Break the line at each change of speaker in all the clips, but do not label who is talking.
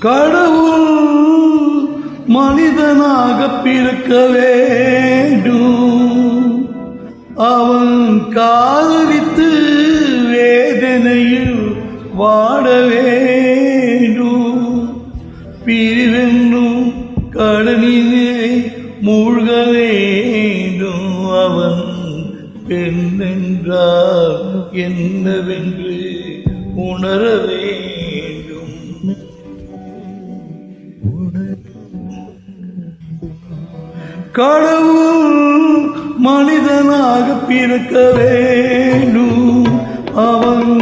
கடவுள் மனிதனாக பிறக்க வேண்டும். அவன் காதலித்து வேதனையில் வாட வேண்டும். பிரிவென்னும் கடலிலே மூழ்க வேண்டும். அவன் பெண்ணென்றால் என்னவென்று உணர வேண்டும். கடவுள் மனிதனாக பிறக்க வேண்டும். அவன்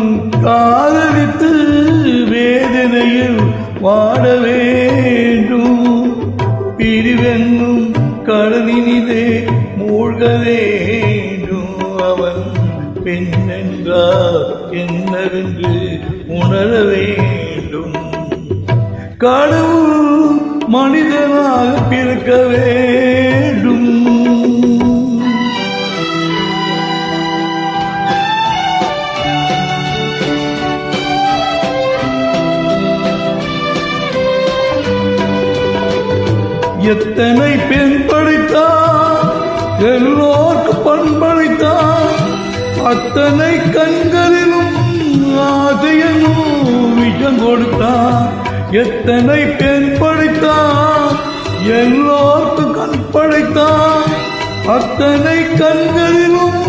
காதலித்து வேதனையில் வாட வேண்டும். பிரிவென்னும் கடலினிலே மூழ்க வேண்டும். அவன் பெண்ணென்றால் என்னவென்று உணர வேண்டும். கடவுள் மனிதனாக பிறக்க வேண்டும். எத்தனை பெண் படைத்தான், எல்லோர்க்கு பண்படைத்தான். அத்தனை கண்களிலும் ஆசையனும் விஷம் கொடுத்தான். எத்தனை பெண் படைத்தான், எல்லோர்க்கு கண் படைத்தான். அத்தனை கண்களிலும்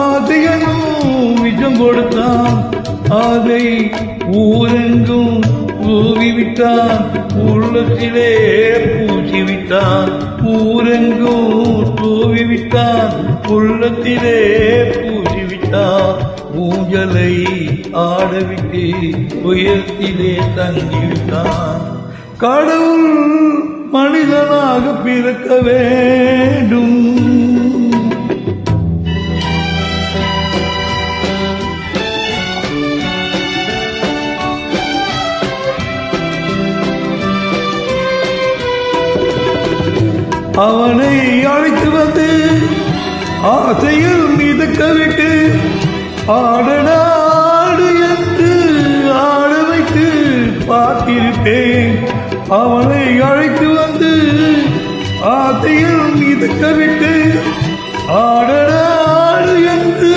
ஆசையனும் விஷம் கொடுத்தான். அதை ஊரெங்கும் தூவிவிட்டான், உள்ளத்திலே பூசிவிட்டான். ஊரெங்கும் தூவிவிட்டான், உள்ளத்திலே பூசிவிட்டான். ஊஞ்சலை ஆடவிட்டு உயரத்திலே தங்கிவிட்டான். கடவுள் மனிதனாக பிறக்க வேண்டும். அவனை அழைத்து வந்து ஆசையில் மிதக்க விட்டு ஆடனாடு என்று ஆட வைத்து பார்த்திருப்பேன். அவனை அழைத்து வந்து ஆசையில் மிதக்க விட்டு ஆடனாடு என்று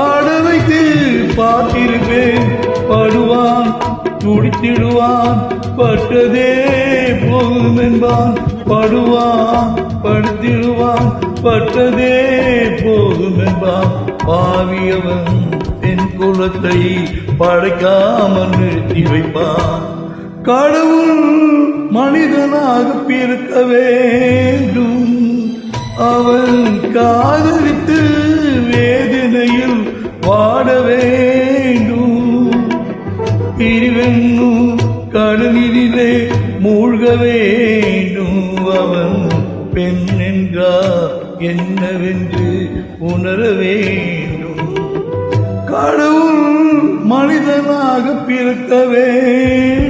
ஆட வைத்து பார்த்திருப்பேன். படுவான், துடித்திடுவான், பட்டதே போகும் என்பான். படுவான், படுத்திடுவான், பட்டதே போகும் என்பான். பாவியவன் தென் குலத்தை படைக்காமல் நிறுத்தி வைப்பான். கடவுள் மனிதனாக பிறக்க வேண்டும். அவன் காதலித்து வேதனையில் வாட வேண்டும். பிரிவென்னும் கடலிலே மூழ்க வேண்டும். அவன் பெண் என்றால் என்னவென்று உணர வேண்டும். கடவுள் மனிதனாக பிறக்க வேண்டும்.